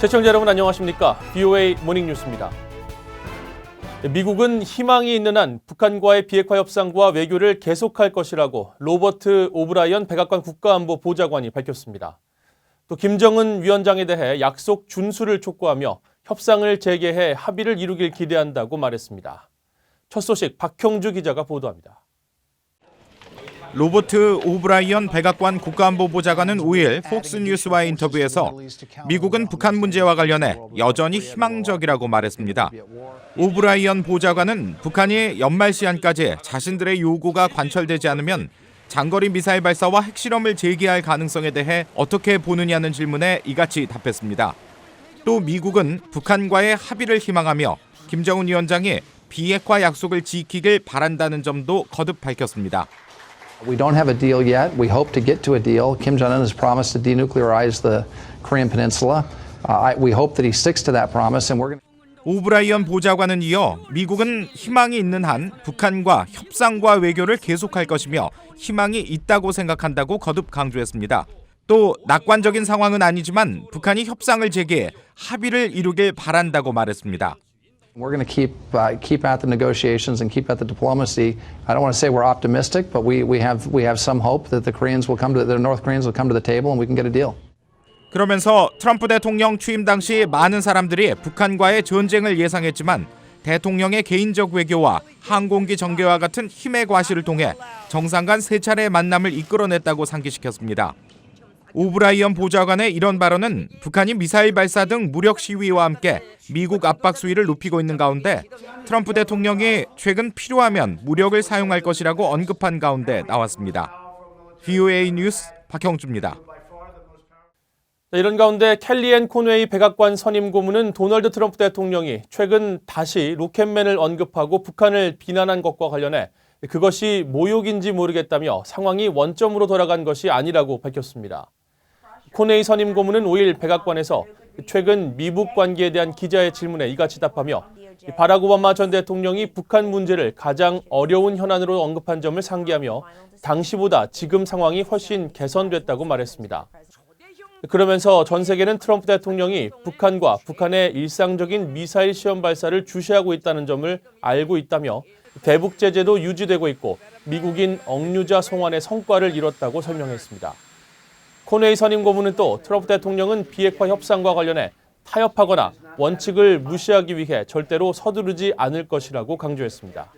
시청자 여러분 안녕하십니까? BOA 모닝뉴스입니다. 미국은 희망이 있는 한 북한과의 비핵화 협상과 외교를 계속할 것이라고 로버트 오브라이언 백악관 국가안보보좌관이 밝혔습니다. 또 김정은 위원장에 대해 약속 준수를 촉구하며 협상을 재개해 합의를 이루길 기대한다고 말했습니다. 첫 소식 박형주 기자가 보도합니다. 로버트 오브라이언 백악관 국가안보보좌관은 5일 폭스뉴스와의 인터뷰에서 미국은 북한 문제와 관련해 여전히 희망적이라고 말했습니다. 오브라이언 보좌관은 북한이 연말 시한까지 자신들의 요구가 관철되지 않으면 장거리 미사일 발사와 핵실험을 재개할 가능성에 대해 어떻게 보느냐는 질문에 이같이 답했습니다. 또 미국은 북한과의 합의를 희망하며 김정은 위원장이 비핵화 약속을 지키길 바란다는 점도 거듭 밝혔습니다. We don't have a deal yet. We hope to get to a deal. Kim Jong-un has promised to denuclearize the Korean Peninsula. We hope that he sticks to that promise, and we're going to. 오브라이언 보좌관은 이어 미국은 희망이 있는 한 북한과 협상과 외교를 계속할 것이며 희망이 있다고 생각한다고 거듭 강조했습니다. 또 낙관적인 상황은 아니지만 북한이 협상을 재개해 합의를 이루길 바란다고 말했습니다. We're going to keep at the negotiations and keep at the diplomacy. I don't want to say we're optimistic, but we have some hope that the North Koreans will come to the table and we can get a deal. 그러면서 트럼프 대통령 취임 당시 많은 사람들이 북한과의 전쟁을 예상했지만 대통령의 개인적 외교와 항공기 정개와 같은 힘의 과시를 통해 정상 간 세 차례의 만남을 이끌어냈다고 상기시켰습니다. 오브라이언 보좌관의 이런 발언은 북한이 미사일 발사 등 무력 시위와 함께 미국 압박 수위를 높이고 있는 가운데 트럼프 대통령이 최근 필요하면 무력을 사용할 것이라고 언급한 가운데 나왔습니다. BOA 뉴스 박형주입니다. 이런 가운데 켈리앤 코네이 백악관 선임 고문은 도널드 트럼프 대통령이 최근 다시 로켓맨을 언급하고 북한을 비난한 것과 관련해 그것이 모욕인지 모르겠다며 상황이 원점으로 돌아간 것이 아니라고 밝혔습니다. 코네이 선임 고문은 5일 백악관에서 최근 미북 관계에 대한 기자의 질문에 이같이 답하며 바락 오바마 전 대통령이 북한 문제를 가장 어려운 현안으로 언급한 점을 상기하며 당시보다 지금 상황이 훨씬 개선됐다고 말했습니다. 그러면서 전 세계는 트럼프 대통령이 북한과 북한의 일상적인 미사일 시험 발사를 주시하고 있다는 점을 알고 있다며 대북 제재도 유지되고 있고 미국인 억류자 송환의 성과를 이뤘다고 설명했습니다. 코네이 선임 고문은 또 트럼프 대통령은 비핵화 협상과 관련해 타협하거나 원칙을 무시하기 위해 절대로 서두르지 않을 것이라고 강조했습니다.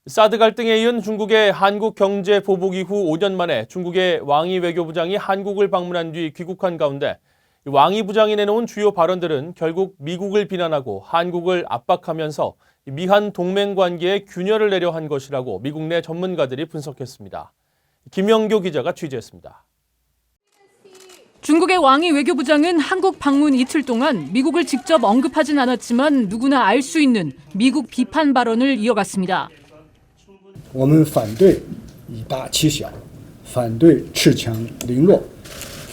사드 갈등에 이은 중국의 한국 경제 보복 이후 5년 만에 중국의 왕이 외교부장이 한국을 방문한 뒤 귀국한 가운데 왕이 부장이 내놓은 주요 발언들은 결국 미국을 비난하고 한국을 압박하면서 미한 동맹 관계에 균열을 내려 한 것이라고 미국 내 전문가들이 분석했습니다. 김영교 기자가 취재했습니다. 중국의 왕이 외교부장은 한국 방문 이틀 동안 미국을 직접 언급하진 않았지만 누구나 알 수 있는 미국 비판 발언을 이어갔습니다. 我们反对以大欺小，反对恃强凌弱，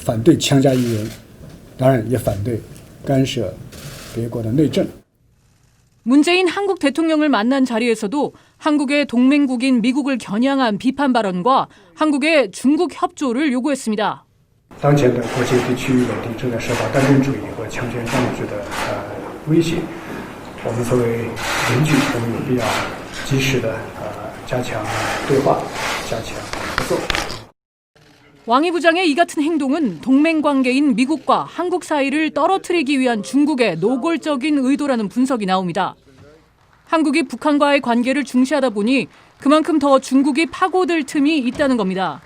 反对强加于人，当然也反对干涉别国的内政。 문재인 한국 대통령을 만난 자리에서도 한국의 동맹국인 미국을 겨냥한 비판 발언과 한국의 중국 협조를 요구했습니다. 当前的国际和区域稳定正在受到单边主义和强权政治的威胁，我们作为邻居，我们有必要及时的加强对话，加强合作。 왕이 부장의 이 같은 행동은 동맹 관계인 미국과 한국 사이를 떨어뜨리기 위한 중국의 노골적인 의도라는 분석이 나옵니다. 한국이 북한과의 관계를 중시하다 보니 그만큼 더 중국이 파고들 틈이 있다는 겁니다.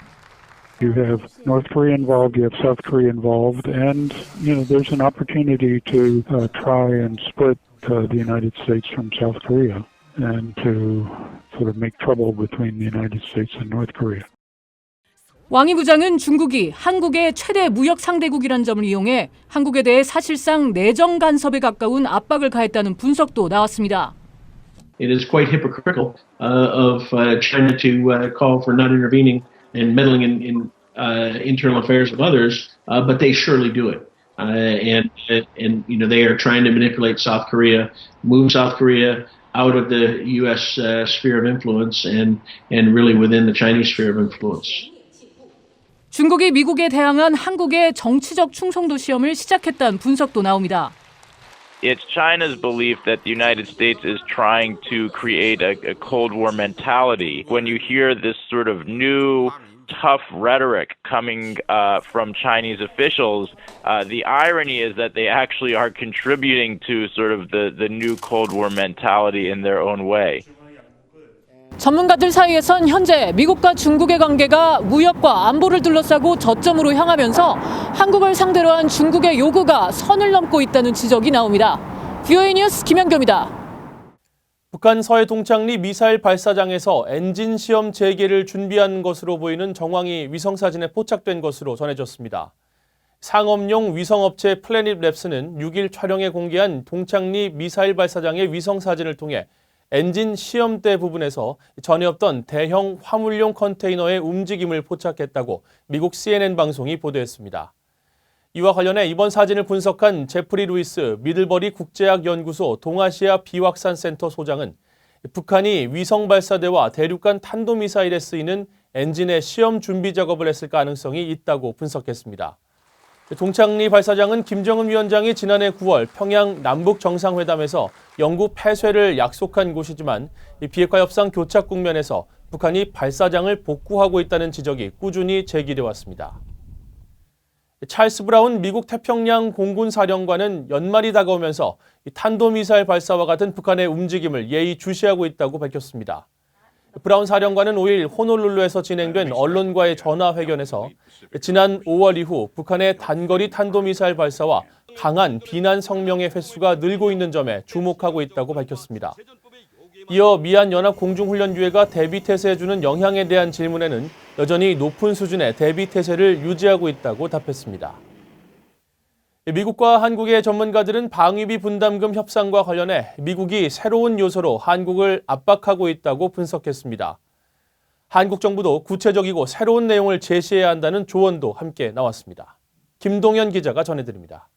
You have North Korea involved, you have South Korea involved, and there's an opportunity to try and split the United States from South Korea and to sort of make trouble between the United States and North Korea. 왕이 부장은 중국이 한국의 최대 무역 상대국이란 점을 이용해 한국에 대해 사실상 내정 간섭에 가까운 압박을 가했다는 분석도 나왔습니다. It is quite hypocritical of China to call for not intervening and meddling in internal affairs of others, but they surely do it. And they are trying to manipulate South Korea, move South Korea out of the U.S. Sphere of influence and really within the Chinese sphere of influence. 중국이 미국에 대항한 한국의 정치적 충성도 시험을 시작했다는 분석도 나옵니다. It's China's belief that the United States is trying to create a Cold War mentality. When you hear this sort of new, tough rhetoric coming from Chinese officials, the irony is that they actually are contributing to sort of the new Cold War mentality in their own way. 전문가들 사이에선 현재 미국과 중국의 관계가 무역과 안보를 둘러싸고 저점으로 향하면서 한국을 상대로 한 중국의 요구가 선을 넘고 있다는 지적이 나옵니다. VOA 뉴스 김연경입니다. 북한 서해 동창리 미사일 발사장에서 엔진 시험 재개를 준비한 것으로 보이는 정황이 위성사진에 포착된 것으로 전해졌습니다. 상업용 위성업체 플래닛 랩스는 6일 촬영에 공개한 동창리 미사일 발사장의 위성사진을 통해 엔진 시험대 부분에서 전에 없던 대형 화물용 컨테이너의 움직임을 포착했다고 미국 CNN 방송이 보도했습니다. 이와 관련해 이번 사진을 분석한 제프리 루이스 미들버리 국제학연구소 동아시아 비확산센터 소장은 북한이 위성 발사대와 대륙간 탄도미사일에 쓰이는 엔진의 시험 준비 작업을 했을 가능성이 있다고 분석했습니다. 동창리 발사장은 김정은 위원장이 지난해 9월 평양 남북 정상회담에서 영구 폐쇄를 약속한 곳이지만 비핵화 협상 교착 국면에서 북한이 발사장을 복구하고 있다는 지적이 꾸준히 제기돼 왔습니다. 찰스 브라운 미국 태평양 공군 사령관은 연말이 다가오면서 탄도미사일 발사와 같은 북한의 움직임을 예의주시하고 있다고 밝혔습니다. 브라운 사령관은 5일 호놀룰루에서 진행된 언론과의 전화회견에서 지난 5월 이후 북한의 단거리 탄도미사일 발사와 강한 비난 성명의 횟수가 늘고 있는 점에 주목하고 있다고 밝혔습니다. 이어 미얀 연합공중훈련유해가 대비태세에 주는 영향에 대한 질문에는 여전히 높은 수준의 대비태세를 유지하고 있다고 답했습니다. 미국과 한국의 전문가들은 방위비 분담금 협상과 관련해 미국이 새로운 요소로 한국을 압박하고 있다고 분석했습니다. 한국 정부도 구체적이고 새로운 내용을 제시해야 한다는 조언도 함께 나왔습니다. 김동현 기자가 전해드립니다.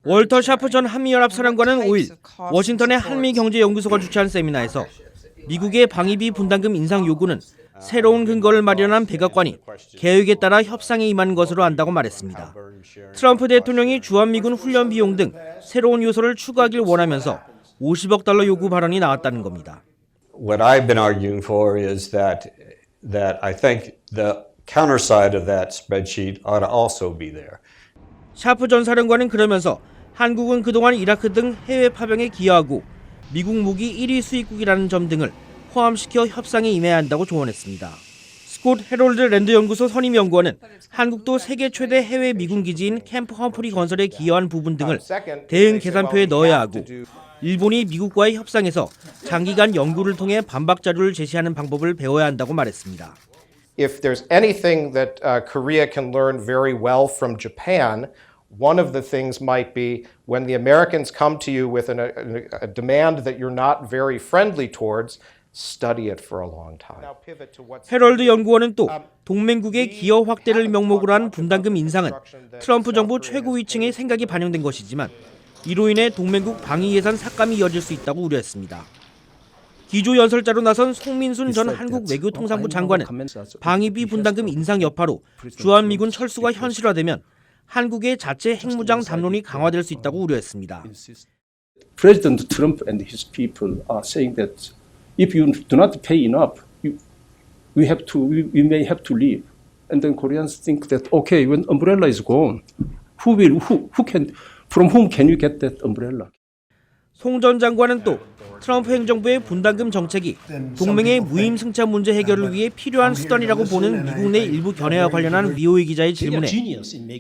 월터 샤프 전 한미연합 사령관은 5일 워싱턴의 한미경제연구소가 주최한 세미나에서 미국의 방위비 분담금 인상 요구는 새로운 근거를 마련한 백악관이 계획에 따라 협상에 임한 것으로 안다고 말했습니다. 트럼프 대통령이 주한미군 훈련 비용 등 새로운 요소를 추가하길 원하면서 50억 달러 요구 발언이 나왔다는 겁니다. What I've been arguing for is that I think the counter side of that spreadsheet ought to also be there. 샤프 전 사령관은 그러면서 한국은 그동안 이라크 등 해외 파병에 기여하고 미국 무기 1위 수입국이라는 점 등을 포함시켜 협상에 임해야 한다고 조언했습니다. 스콧 헤롤드 랜드 연구소 선임 연구원은 한국도 세계 최대 해외 미군 기지인 캠프 험프리 건설에 기여한 부분 등을 대응 계산표에 넣어야 하고 일본이 미국과의 협상에서 장기간 연구를 통해 반박 자료를 제시하는 방법을 배워야 한다고 말했습니다. If there's anything that Korea can learn very well from Japan, one of the things might be when the Americans come to you with a demand that you're not very friendly towards, study it for a long time. 헤럴드 연구원은 또 동맹국의 기여 확대를 명목으로 한 분담금 인상은 트럼프 정부 최고위층의 생각이 반영된 것이지만 이로 인해 동맹국 방위 예산 삭감이 이어질 수 있다고 우려했습니다. 기조 연설자로 나선 송민순 전 한국 외교통상부 장관은 방위비 분담금 인상 여파로 주한미군 철수가 현실화되면 한국의 자체 핵무장 담론이 강화될 수 있다고 우려했습니다. President Trump and his people are saying that if you do not pay enough, we may have to leave. And then Koreans think that okay, when umbrella is gone, from whom can you get that umbrella? 송 전 장관은 또 트럼프 행정부의 분담금 정책이 동맹의 무임 승차 문제 해결을 위해 필요한 수단이라고 보는 미국 내 일부 견해와 관련한 VOA 기자의 질문에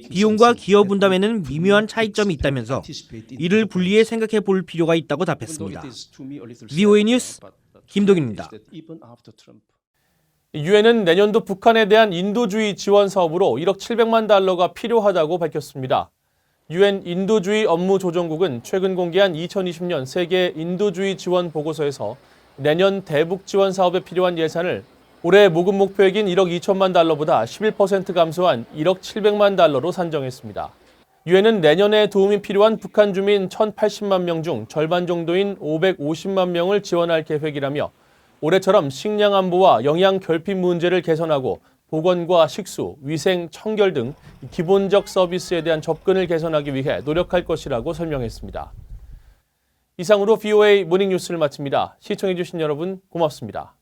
비용과 기여 분담에는 미묘한 차이점이 있다면서 이를 분리해 생각해 볼 필요가 있다고 답했습니다. VOA 뉴스 김동윤입니다. 유엔은 내년도 북한에 대한 인도주의 지원 사업으로 1억 700만 달러가 필요하다고 밝혔습니다. 유엔 인도주의 업무조정국은 최근 공개한 2020년 세계 인도주의 지원 보고서에서 내년 대북 지원 사업에 필요한 예산을 올해 모금 목표액인 1억 2천만 달러보다 11% 감소한 1억 700만 달러로 산정했습니다. 유엔은 내년에 도움이 필요한 북한 주민 1,080만 명 중 절반 정도인 550만 명을 지원할 계획이라며 올해처럼 식량 안보와 영양 결핍 문제를 개선하고 보건과 식수, 위생, 청결 등 기본적 서비스에 대한 접근을 개선하기 위해 노력할 것이라고 설명했습니다. 이상으로 VOA 모닝뉴스를 마칩니다. 시청해주신 여러분 고맙습니다.